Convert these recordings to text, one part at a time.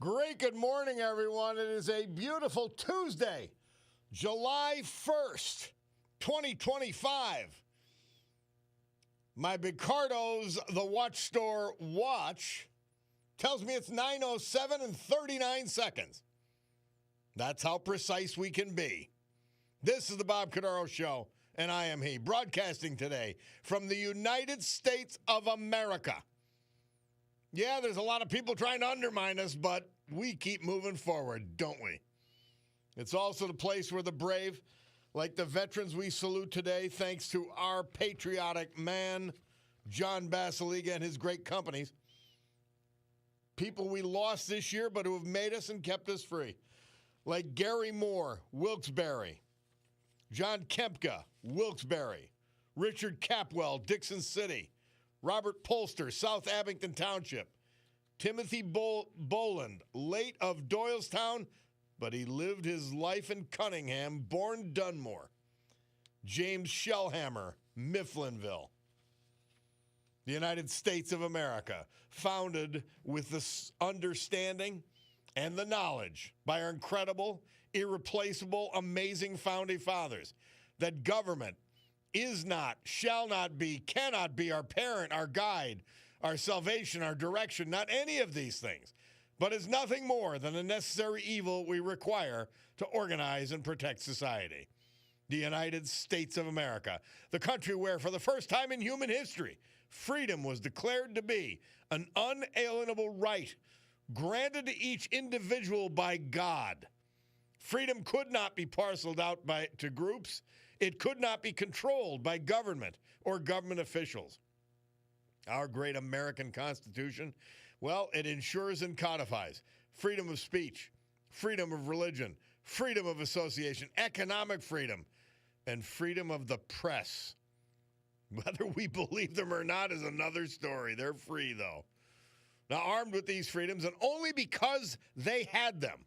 Great good morning, everyone. It is a beautiful Tuesday, July 1st, 2025. My Bicardo's The Watch Store watch tells me it's 9:07 and 39 seconds. That's how precise we can be. This is the Bob Cordaro Show, and I am he, broadcasting today from the United States of America. Yeah, there's a lot of people trying to undermine us, but we keep moving forward, don't we? It's also the place where the brave, like the veterans we salute today, thanks to our patriotic man, John Basiliga, and his great companies, people we lost this year but who have made us and kept us free, like Gary Moore, Wilkes-Barre, John Kempka, Wilkes-Barre, Richard Capwell, Dixon City, Robert Polster, South Abington Township, Timothy Boland, late of Doylestown, but he lived his life in Cunningham, born Dunmore, James Shellhammer, Mifflinville, the United States of America, founded with the understanding and the knowledge by our incredible, irreplaceable, amazing founding fathers that government is not, shall not be, cannot be our parent, our guide, our salvation, our direction, not any of these things, but is nothing more than a necessary evil we require to organize and protect society. The United States of America, the country where, for the first time in human history, freedom was declared to be an unalienable right granted to each individual by God. Freedom could not be parceled out to groups. It could not be controlled by government or government officials. Our great American Constitution, well, it ensures and codifies freedom of speech, freedom of religion, freedom of association, economic freedom, and freedom of the press. Whether we believe them or not is another story. They're free, though. Now, armed with these freedoms, and only because they had them,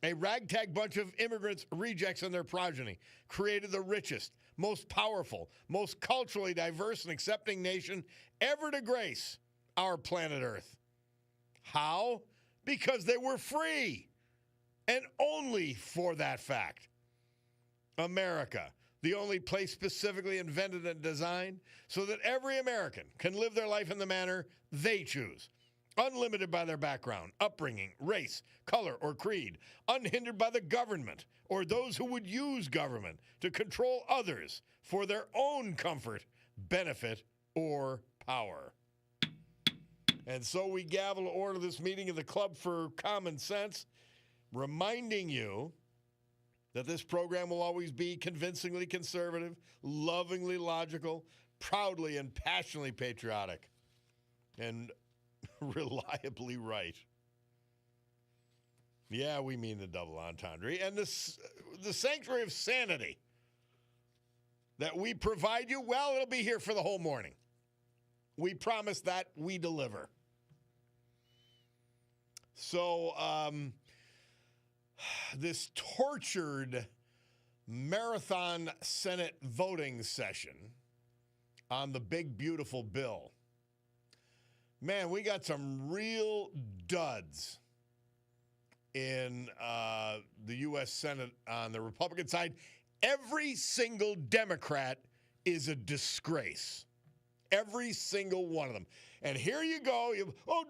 a ragtag bunch of immigrants, rejects, and their progeny created the richest, most powerful, most culturally diverse and accepting nation ever to grace our planet Earth. How? Because they were free, and only for that fact. America, the only place specifically invented and designed so that every American can live their life in the manner they choose. Unlimited by their background, upbringing, race, color, or creed, unhindered by the government or those who would use government to control others for their own comfort, benefit, or power. And so we gavel to order this meeting of the Club for Common Sense, reminding you that this program will always be convincingly conservative, lovingly logical, proudly and passionately patriotic, and reliably right. Yeah, we mean the double entendre. And the sanctuary of sanity that we provide you, well, it'll be here for the whole morning. We promise that we deliver. So, this tortured marathon Senate voting session on the big, beautiful bill. Man, we got some real duds in the U.S. Senate on the Republican side. Every single Democrat is a disgrace. Every single one of them. And here you go.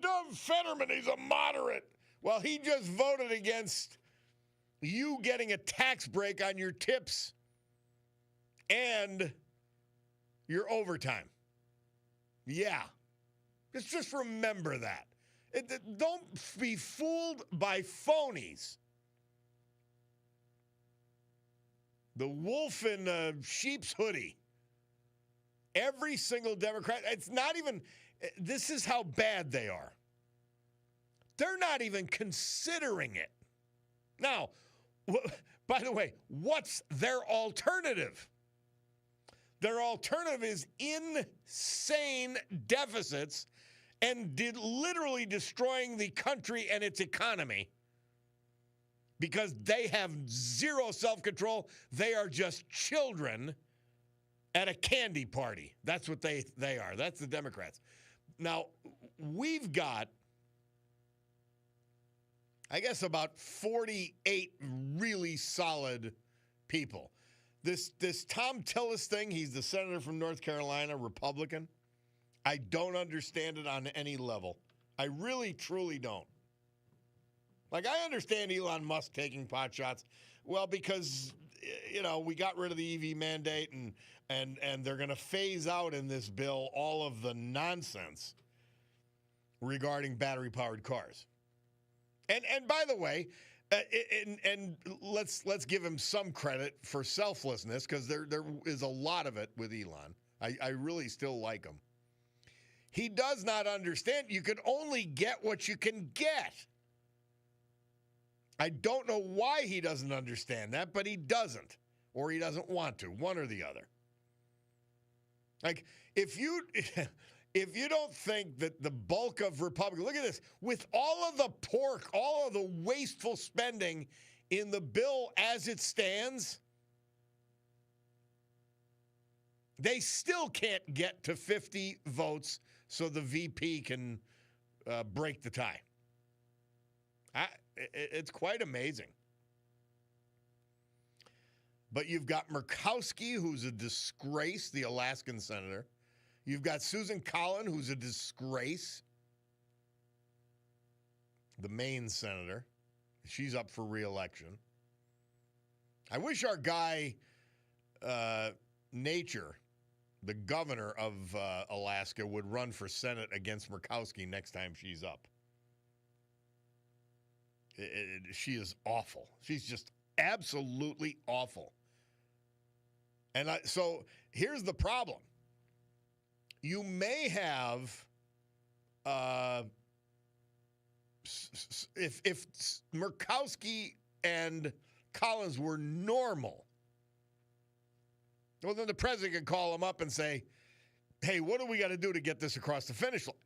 Doug Fetterman, he's a moderate. Well, he just voted against you getting a tax break on your tips and your overtime. Yeah. Just remember that. Don't be fooled by phonies. The wolf in sheep's hoodie. Every single Democrat, it's not even, this is how bad they are. They're not even considering it. Now, by the way, what's their alternative? Their alternative is insane deficits and literally destroying the country and its economy because they have zero self-control. They are just children at a candy party. That's what they are. That's the Democrats. Now, we've got I guess about 48 really solid people. This Tom Tillis thing, he's the senator from North Carolina, Republican. I don't understand it on any level. I really, truly don't. Like, I understand Elon Musk taking pot shots. Well, because, we got rid of the EV mandate and they're going to phase out in this bill all of the nonsense regarding battery-powered cars. And by the way, and let's give him some credit for selflessness, because there is a lot of it with Elon. I really still like him. He does not understand you can only get what you can get. I don't know why he doesn't understand that, but he doesn't, or he doesn't want to, one or the other. Like, if you don't think that the bulk of Republicans, look at this, with all of the pork, all of the wasteful spending in the bill as it stands, they still can't get to 50 votes so the VP can break the tie. It's quite amazing. But you've got Murkowski, who's a disgrace, the Alaskan senator. You've got Susan Collin, who's a disgrace, the Maine senator. She's up for re-election. I wish our guy, Nature, the governor of Alaska, would run for Senate against Murkowski next time she's up. She is awful. She's just absolutely awful. And so here's the problem. You may have, if Murkowski and Collins were normal, well, then the president could call him up and say, hey, what do we got to do to get this across the finish line?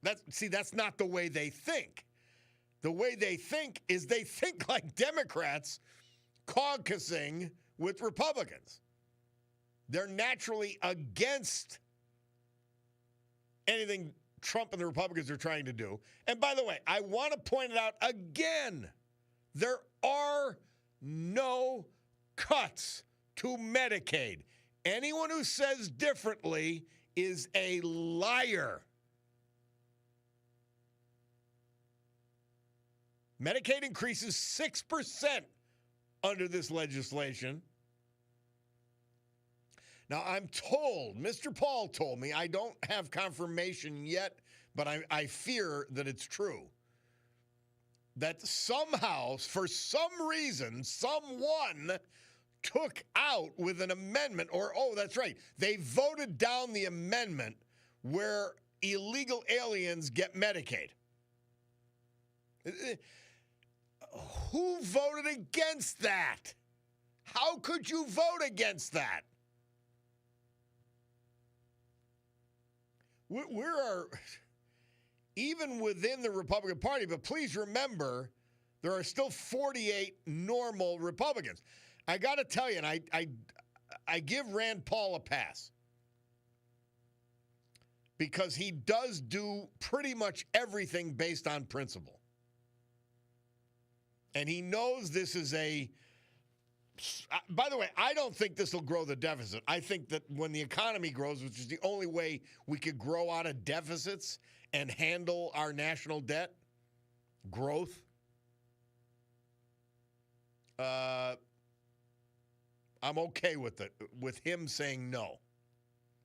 That's not the way they think. The way they think is they think like Democrats caucusing with Republicans. They're naturally against anything Trump and the Republicans are trying to do. And by the way, I want to point it out again. There are no cuts to Medicaid. Anyone who says differently is a liar. Medicaid increases 6% under this legislation. Now, I'm told, Mr. Paul told me, I don't have confirmation yet, but I fear that it's true, that somehow, for some reason, someone took out with an amendment, that's right, they voted down the amendment where illegal aliens get Medicaid. Who voted against that? How could you vote against that? We are, even within the Republican Party, but please remember, there are still 48 normal Republicans. I got to tell you, and I give Rand Paul a pass, because he does do pretty much everything based on principle. And he knows this is by the way, I don't think this will grow the deficit. I think that when the economy grows, which is the only way we could grow out of deficits and handle our national debt, growth, I'm okay with it, with him saying no.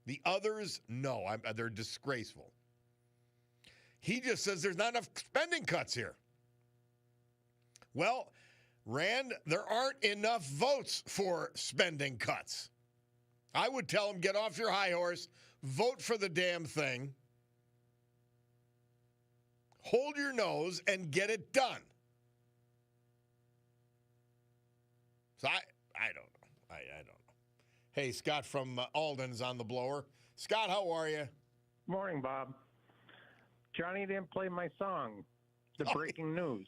The others, no, they're disgraceful. He just says there's not enough spending cuts here. Well, Rand, there aren't enough votes for spending cuts. I would tell him, get off your high horse, vote for the damn thing, hold your nose, and get it done. So I don't know. I don't know. Hey, Scott from Alden is on the blower. Scott, how are you? Morning, Bob. Johnny didn't play my song, the breaking news.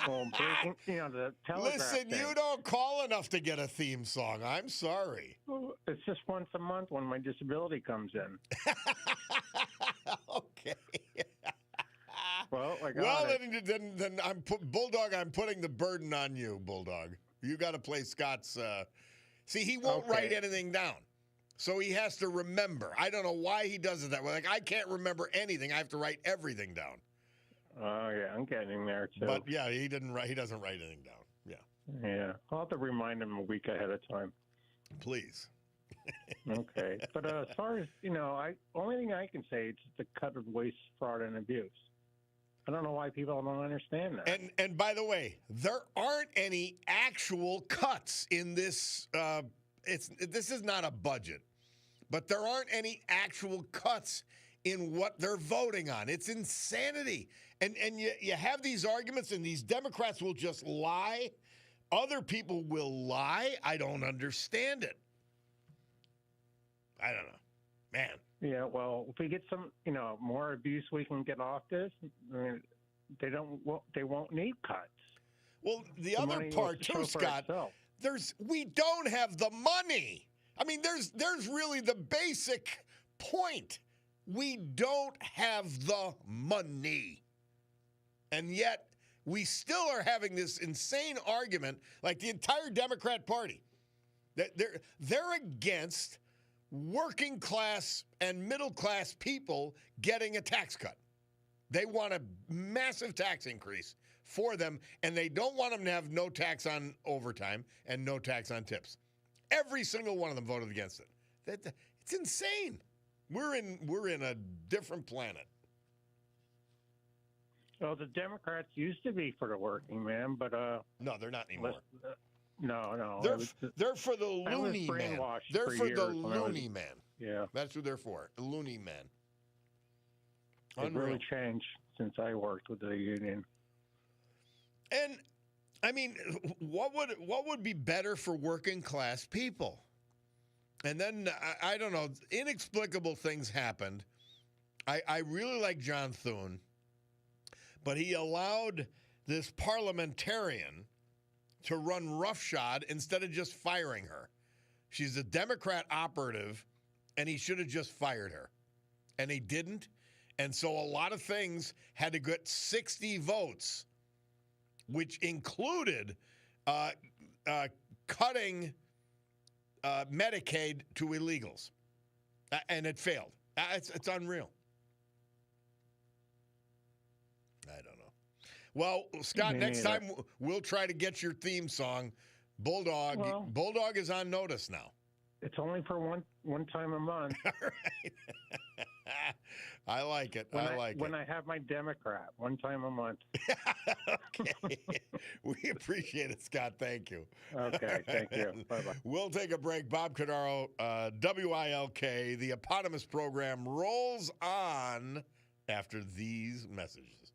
Well, breaking, the telegraph. Listen, thing. you don't call enough to get a theme song. I'm sorry. It's just once a month when my disability comes in. Okay. Well, I got Well, it. then Bulldog. I'm putting the burden on you, Bulldog. You got to play Scott's. See, he won't write anything down, so he has to remember. I don't know why he does it that way. Like I can't remember anything. I have to write everything down. Oh yeah, I'm getting there too. But yeah, he didn't write. He doesn't write anything down. Yeah. Yeah, I'll have to remind him a week ahead of time. Please. Okay, but as far as only thing I can say is the cut of waste, fraud, and abuse. I don't know why people don't understand that. And by the way, there aren't any actual cuts in this. This is not a budget, but there aren't any actual cuts in what they're voting on. It's insanity. And you have these arguments, and these Democrats will just lie. Other people will lie. I don't understand it. I don't know, man. Yeah, well, if we get some, more abuse, we can get off this. I mean, they won't need cuts. Well, the other part too, Scott, we don't have the money. I mean, there's really the basic point. We don't have the money. And yet we still are having this insane argument, like the entire Democrat Party. They're against working class and middle class people getting a tax cut. They want a massive tax increase for them, and they don't want them to have no tax on overtime and no tax on tips. Every single one of them voted against it. It's insane. We're in a different planet. Well, the Democrats used to be for the working man, but no, they're not anymore. No. They're for the loony man. They're for the loony man. Yeah, that's who they're for. A loony man. It's really changed since I worked with the union. And I mean, what would be better for working class people? And then I don't know, inexplicable things happened. I really like John Thune, but he allowed this parliamentarian to run roughshod instead of just firing her. She's a Democrat operative, and he should have just fired her. And he didn't. And so a lot of things had to get 60 votes, which included cutting Medicaid to illegals. And it failed. It's unreal. I don't know. Well, Scott, next time we'll try to get your theme song. Bulldog is on notice now. It's only for one time a month. All right. I like it. When I have my Democrat, one time a month. Okay. We appreciate it, Scott. Thank you. Okay, thank you. Bye-bye. We'll take a break. Bob Cordaro, WILK, the eponymous program rolls on after these messages.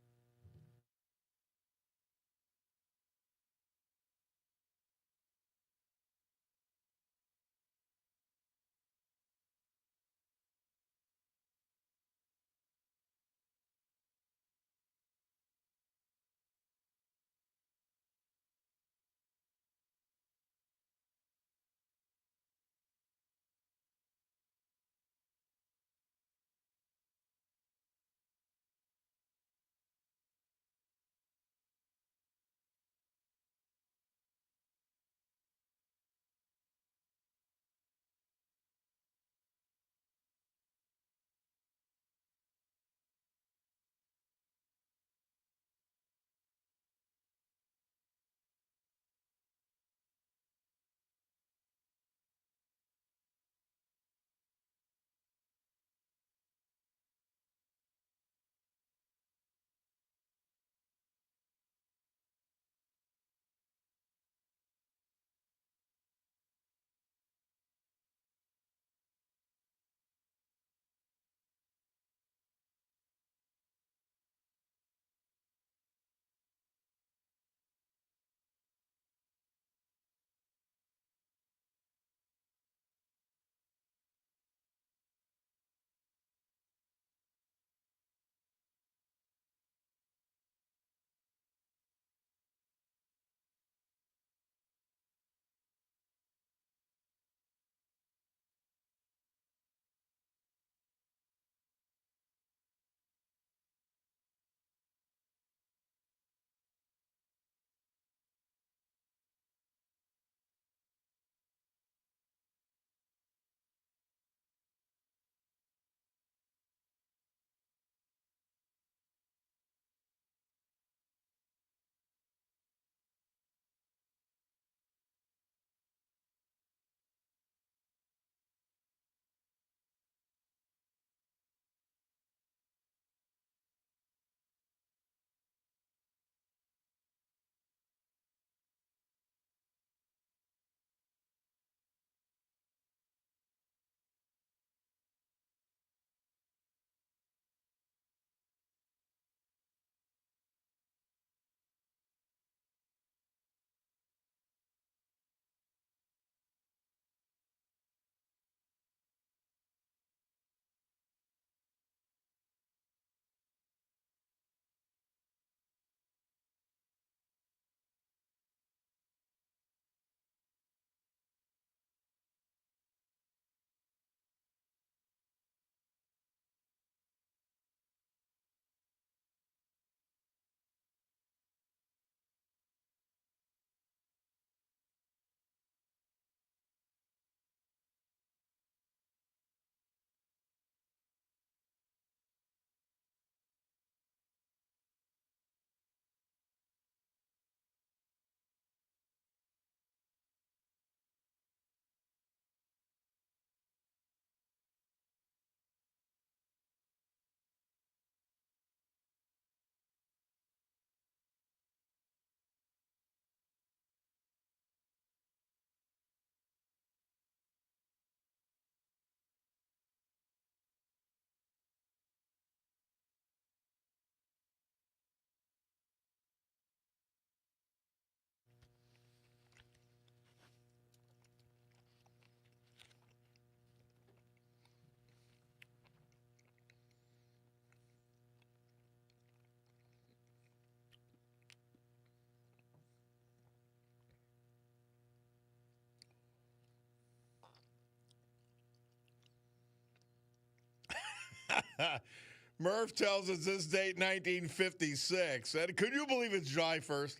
Murph tells us this date, 1956. And could you believe it's July 1st?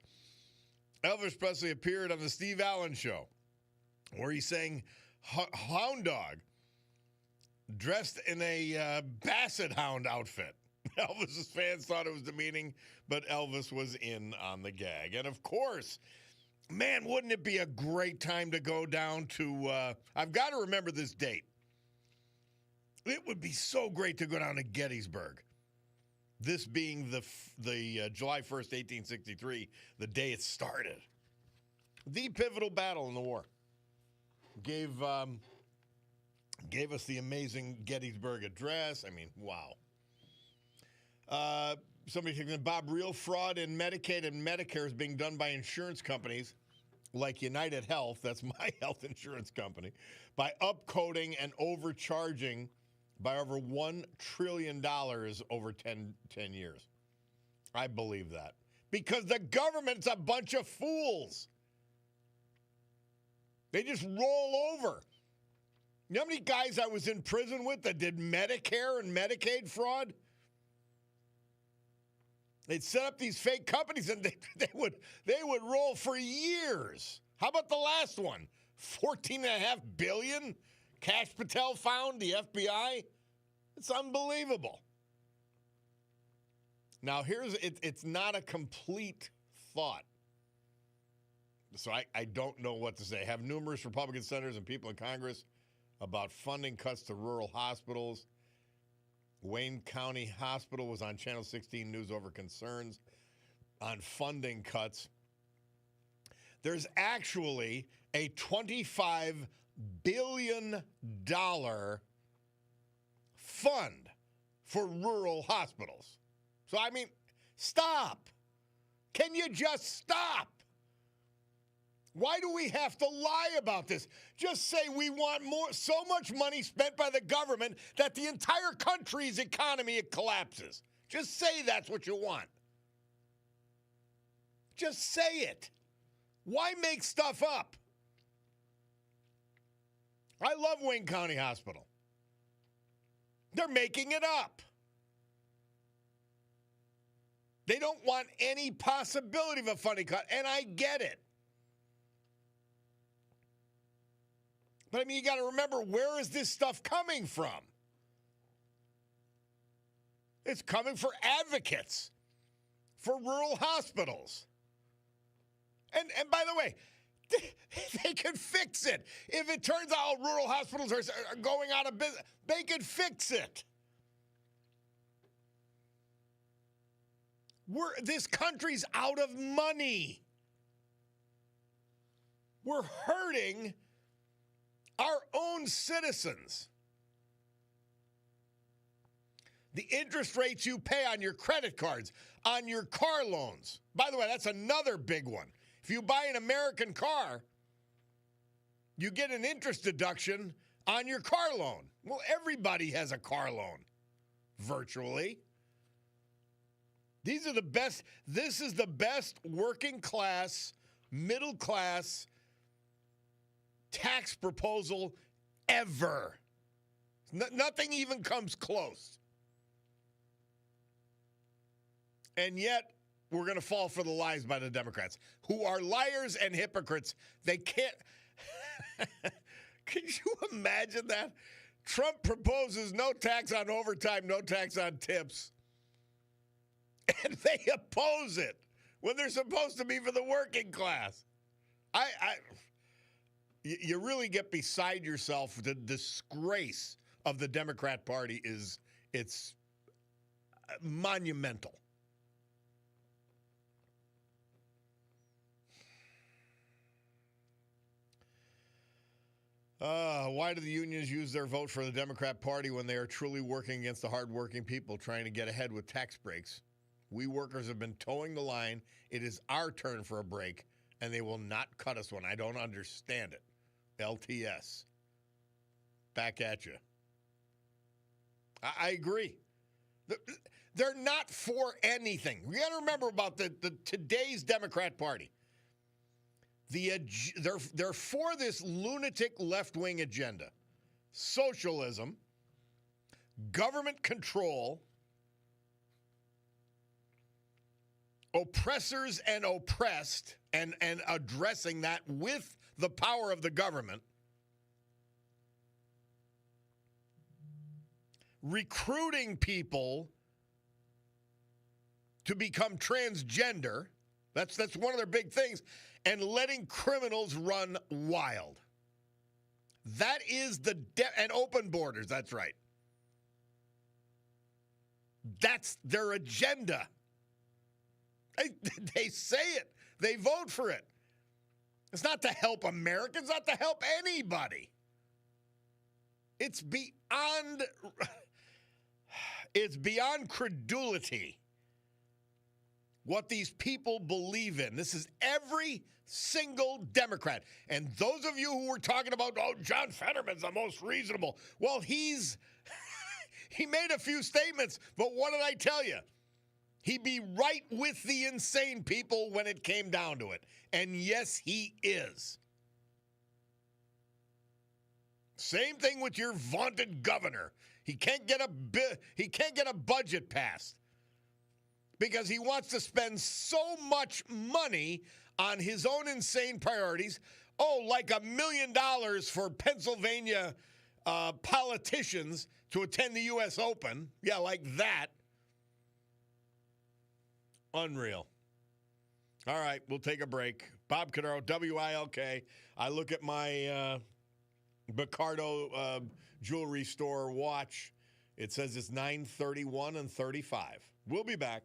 Elvis Presley appeared on the Steve Allen Show, where he sang Hound Dog, dressed in a Basset Hound outfit. Elvis's fans thought it was demeaning, but Elvis was in on the gag. And of course, man, wouldn't it be a great time to go down to, I've got to remember this date. It would be so great to go down to Gettysburg. This being the July 1st, 1863, the day it started. The pivotal battle in the war. Gave us the amazing Gettysburg Address. I mean, wow. Somebody thinking Bob, real fraud in Medicaid and Medicare is being done by insurance companies like United Health, that's my health insurance company, by upcoding and overcharging by over $1 trillion over 10 years. I believe that. Because the government's a bunch of fools. They just roll over. You know how many guys I was in prison with that did Medicare and Medicaid fraud? They'd set up these fake companies and they would roll for years. How about the last one? $14.5 billion? Cash Patel found, the FBI? It's unbelievable. Now, it's not a complete thought. So I don't know what to say. I have numerous Republican senators and people in Congress about funding cuts to rural hospitals. Wayne County Hospital was on Channel 16 News over concerns on funding cuts. There's actually a $25 billion fund for rural hospitals. So, I mean, stop. Can you just stop? Why do we have to lie about this? Just say we want so much money spent by the government that the entire country's economy collapses. Just say that's what you want. Just say it. Why make stuff up? I love Wayne County Hospital. They're making it up. They don't want any possibility of a funding cut, and I get it. But, I mean, you got to remember, where is this stuff coming from? It's coming for advocates, for rural hospitals. And by the way, they could fix it. If it turns out rural hospitals are going out of business, they could fix it. This country's out of money. We're hurting our own citizens. The interest rates you pay on your credit cards, on your car loans. By the way, that's another big one. If you buy an American car, you get an interest deduction on your car loan. Well, everybody has a car loan, virtually. This is the best working class, middle class tax proposal ever. Nothing even comes close. And yet, we're going to fall for the lies by the Democrats, who are liars and hypocrites. They can't. Can you imagine that? Trump proposes no tax on overtime, no tax on tips. And they oppose it when they're supposed to be for the working class. You really get beside yourself. The disgrace of the Democrat Party it's monumental. Why do the unions use their vote for the Democrat Party when they are truly working against the hardworking people trying to get ahead with tax breaks? We workers have been towing the line. It is our turn for a break, and they will not cut us one. I don't understand it. LTS. Back at you. I agree. They're not for anything. We got to remember about the today's Democrat Party. They're for this lunatic left-wing agenda. Socialism, government control, oppressors and oppressed, and addressing that with the power of the government, recruiting people to become transgender. That's one of their big things, and letting criminals run wild. That is and open borders, that's right. That's their agenda. They say it. They vote for it. It's not to help Americans, not to help anybody. It's beyond credulity what these people believe in. This is every single Democrat. And those of you who were talking about, oh, John Fetterman's the most reasonable. Well, he made a few statements, but what did I tell you? He'd be right with the insane people when it came down to it. And yes, he is. Same thing with your vaunted governor. He can't get a budget passed because he wants to spend so much money on his own insane priorities. Oh, like $1 million for Pennsylvania politicians to attend the U.S. Open. Yeah, like that. Unreal. All right, we'll take a break. Bob Cordaro, WILK. I look at my Bicardo jewelry store watch. It says it's 9:31 and 35. We'll be back.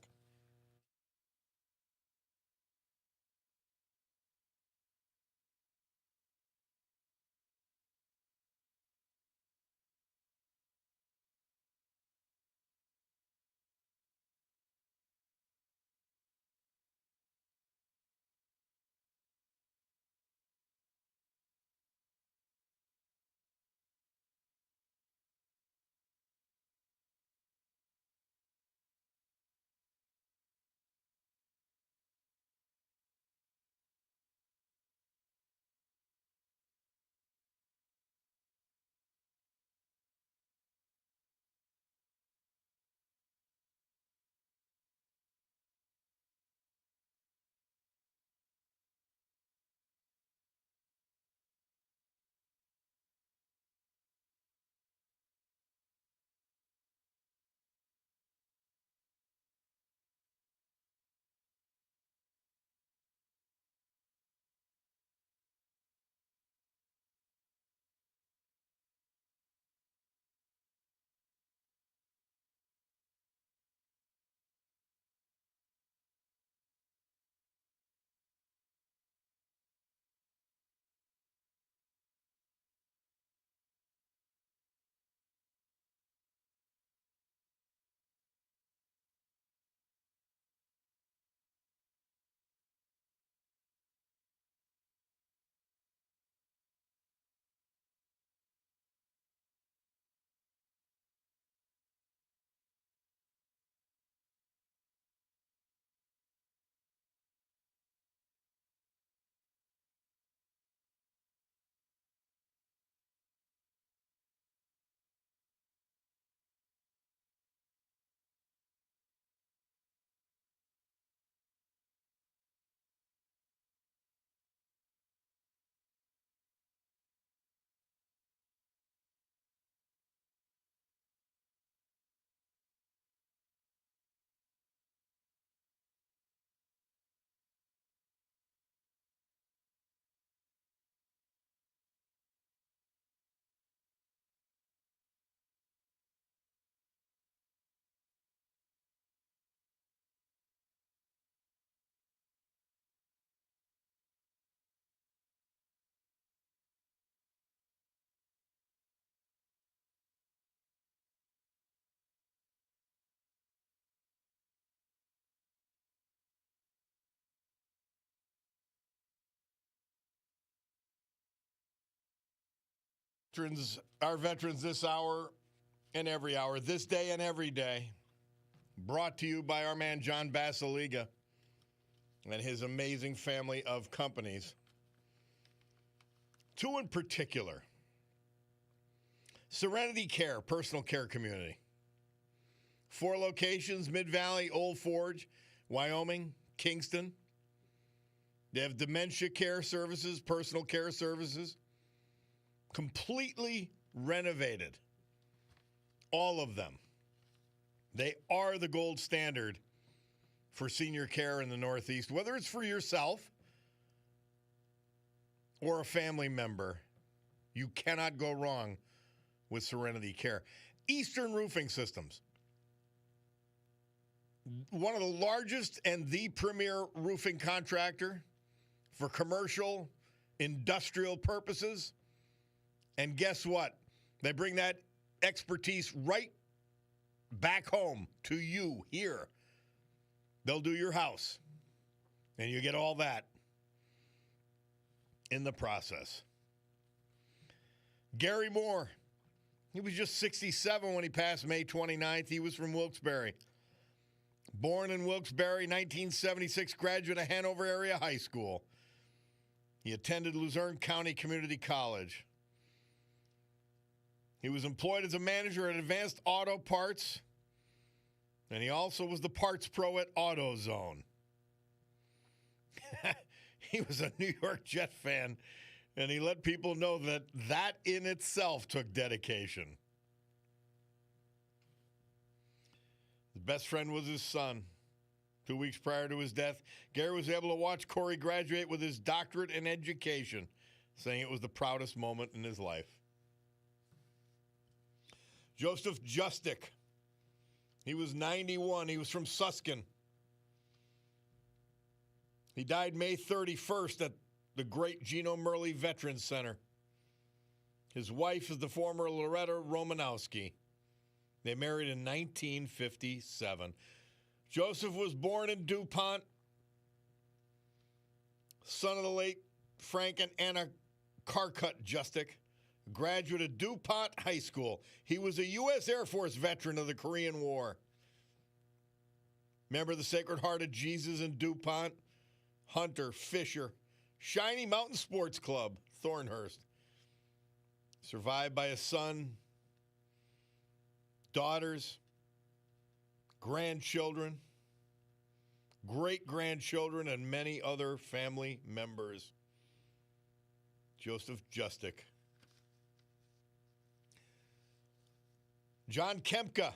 Our veterans this hour and every hour, this day and every day, brought to you by our man John Basiliga and his amazing family of companies. Two in particular Serenity Care, personal care community. 4 locations, Mid-Valley, Old Forge, Wyoming, Kingston. They have dementia care services, personal care services. Completely renovated. All of them. They are the gold standard for senior care in the Northeast, whether it's for yourself or a family member. You cannot go wrong with Serenity Care. Eastern Roofing Systems. One of the largest and the premier roofing contractor for commercial, industrial purposes. And guess what? They bring that expertise right back home to you here. They'll do your house. And you get all that in the process. Gary Moore. He was just 67 when he passed May 29th. He was from Wilkes-Barre. Born in Wilkes-Barre, 1976, graduate of Hanover Area High School. He attended Luzerne County Community College. He was employed as a manager at Advanced Auto Parts, and he also was the parts pro at AutoZone. He was a New York Jet fan, and he let people know that that in itself took dedication. His best friend was his son. 2 weeks prior to his death, Gary was able to watch Corey graduate with his doctorate in education, saying it was the proudest moment in his life. Joseph Justick. He was 91. He was from Suskin. He died May 31st at the Great Gino Murley Veterans Center. His wife is the former Loretta Romanowski. They married in 1957. Joseph was born in DuPont, son of the late Frank and Anna Carcut Justick, graduate of DuPont High School. He was a U.S. Air Force veteran of the Korean War. Member of the Sacred Heart of Jesus in DuPont, Hunter, Fisher, Shiny Mountain Sports Club, Thornhurst. Survived by a son, daughters, grandchildren, great-grandchildren, and many other family members. Joseph Justick. John Kempka.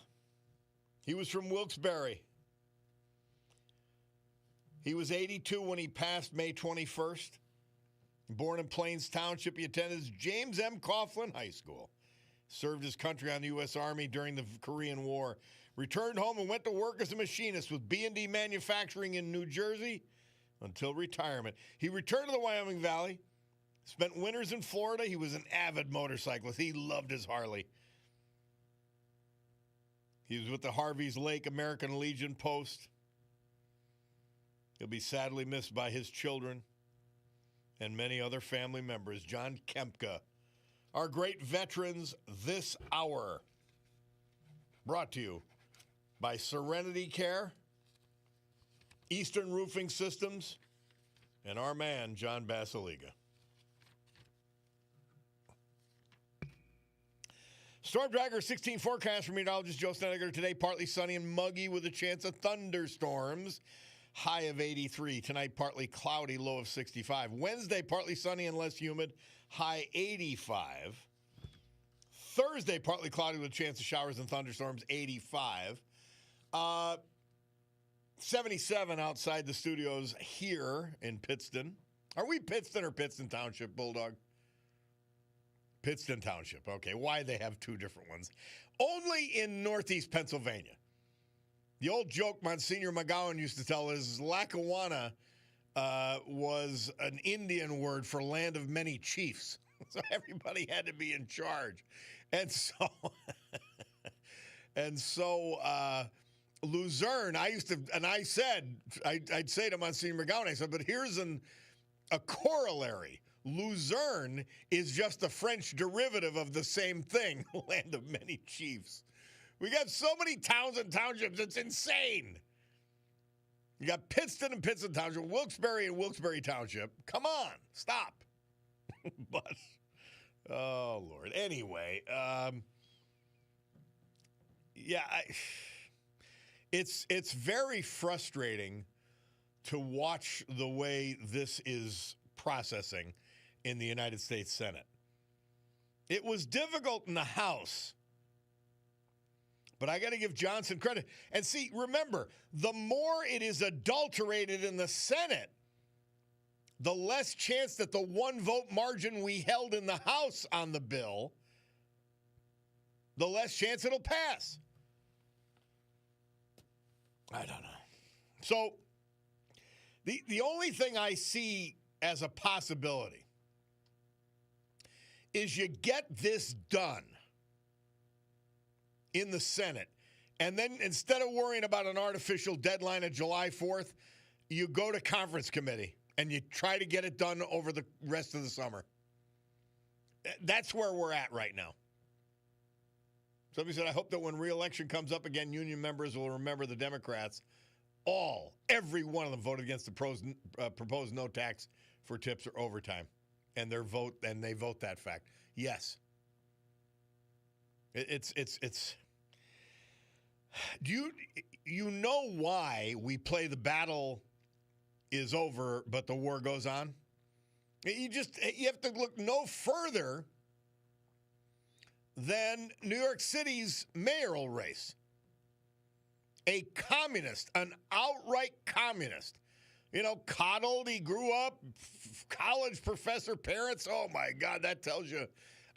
He was from Wilkes-Barre. He was 82 when he passed May 21st. Born in Plains Township, he attended James M. Coughlin High School. Served his country on the U.S. Army during the Korean War. Returned home and went to work as a machinist with B&D Manufacturing in New Jersey until retirement. He returned to the Wyoming Valley, spent winters in Florida. He was an avid motorcyclist. He loved his Harley. He was with the Harvey's Lake American Legion Post. He'll be sadly missed by his children and many other family members. John Kempka, our great veterans this hour. Brought to you by Serenity Care, Eastern Roofing Systems, and our man, John Basiliga. Storm Tracker 16 forecast from meteorologist Joe Snedeker today. Partly sunny and muggy with a chance of thunderstorms. High of 83. Tonight, partly cloudy, low of 65. Wednesday, partly sunny and less humid. High 85. Thursday, partly cloudy with a chance of showers and thunderstorms. 85. 77 outside the studios here in Pittston. Are we Pittston or Pittston Township, Bulldog? Pittston Township. Okay, why they have two different ones? Only in Northeast Pennsylvania. The old joke Monsignor McGowan used to tell is Lackawanna was an Indian word for land of many chiefs. So everybody had to be in charge. And so Luzerne, I'd say to Monsignor McGowan, I said, but here's a corollary. Luzerne is just a French derivative of the same thing, land of many chiefs. We got so many towns and townships, it's insane. You got Pittston and Pittston Township, Wilkes-Barre and Wilkes-Barre Township. Come on, stop. But Oh, Lord. Anyway, it's very frustrating to watch the way this is processing in the United States Senate. It was difficult in the House, but I got to give Johnson credit. And see, remember, the more it is adulterated in the Senate, the less chance that the one vote margin we held in the House on the bill, the less chance it'll pass. I don't know. So the only thing I see as a possibility is you get this done in the Senate, and then instead of worrying about an artificial deadline of July 4th, you go to conference committee and you try to get it done over the rest of the summer. That's where we're at right now. Somebody said, I hope that when re-election comes up again, union members will remember the Democrats. Every one of them voted against the proposed no tax for tips or overtime. And they vote that fact. Yes. It's do you know why we play the battle is over, but the war goes on? You have to look no further than New York City's mayoral race. A communist, an outright communist. Coddled, he grew up, college professor parents. Oh, my God, that tells you.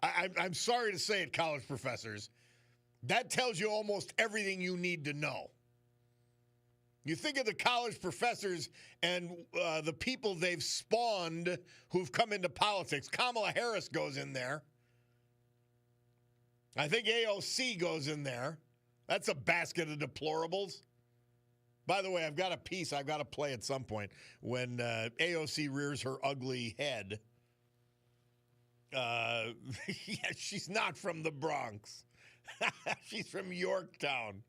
I'm sorry to say it, college professors. That tells you almost everything you need to know. You think of the college professors and the people they've spawned who've come into politics. Kamala Harris goes in there. I think AOC goes in there. That's a basket of deplorables. By the way, I've got a piece I've got to play at some point when AOC rears her ugly head. Yeah, she's not from the Bronx. She's from Yorktown.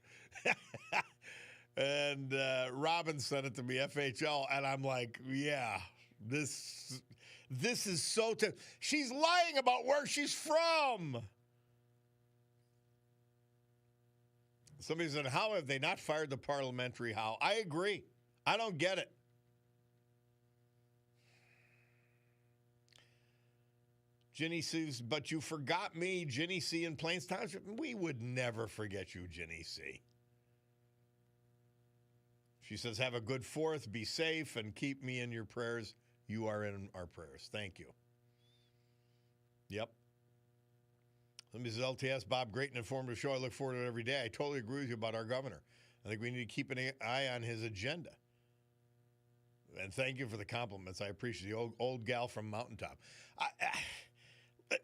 And Robin sent it to me, FHL, and I'm like, yeah, this is so she's lying about where she's from. Somebody said, how have they not fired the parliamentary Howe? I agree. I don't get it. Ginny says, but you forgot me, Ginny C. in Plains Township. We would never forget you, Ginny C. She says, have a good 4th, be safe, and keep me in your prayers. You are in our prayers. Thank you. Yep. Somebody says, LTS, Bob, great and informative show. I look forward to it every day. I totally agree with you about our governor. I think we need to keep an eye on his agenda. And thank you for the compliments. I appreciate the old gal from Mountaintop.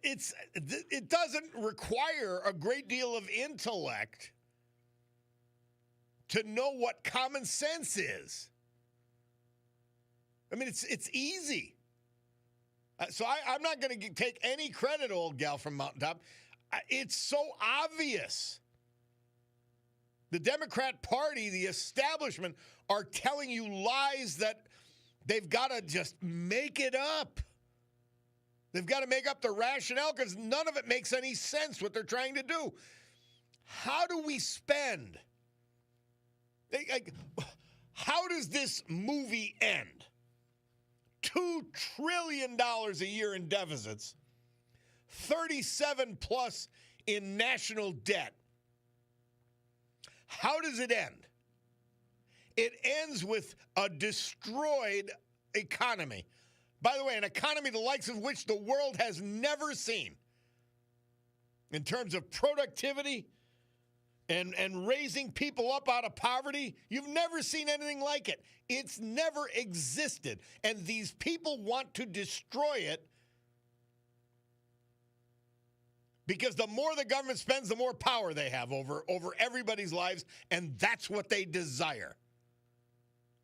It doesn't require a great deal of intellect to know what common sense is. I mean, it's easy. So I'm not going to take any credit, old gal from Mountaintop. It's so obvious. The Democrat Party, the establishment, are telling you lies that they've got to just make it up. They've got to make up the rationale because none of it makes any sense what they're trying to do. How do we spend? How does this movie end? $2 trillion a year in deficits, 37 plus in national debt. How does it end? It ends with a destroyed economy. By the way, an economy the likes of which the world has never seen in terms of productivity and raising people up out of poverty. You've never seen anything like it. It's never existed. And these people want to destroy it because the more the government spends, the more power they have over everybody's lives, and that's what they desire.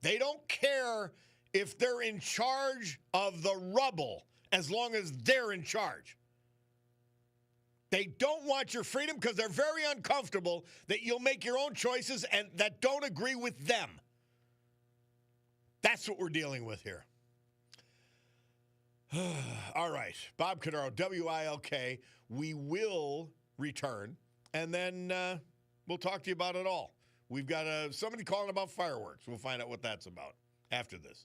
They don't care if they're in charge of the rubble as long as they're in charge. They don't want your freedom because they're very uncomfortable that you'll make your own choices and that don't agree with them. That's what we're dealing with here. All right. Bob Cordaro, WILK. We will return, and then we'll talk to you about it all. We've got somebody calling about fireworks. We'll find out what that's about after this.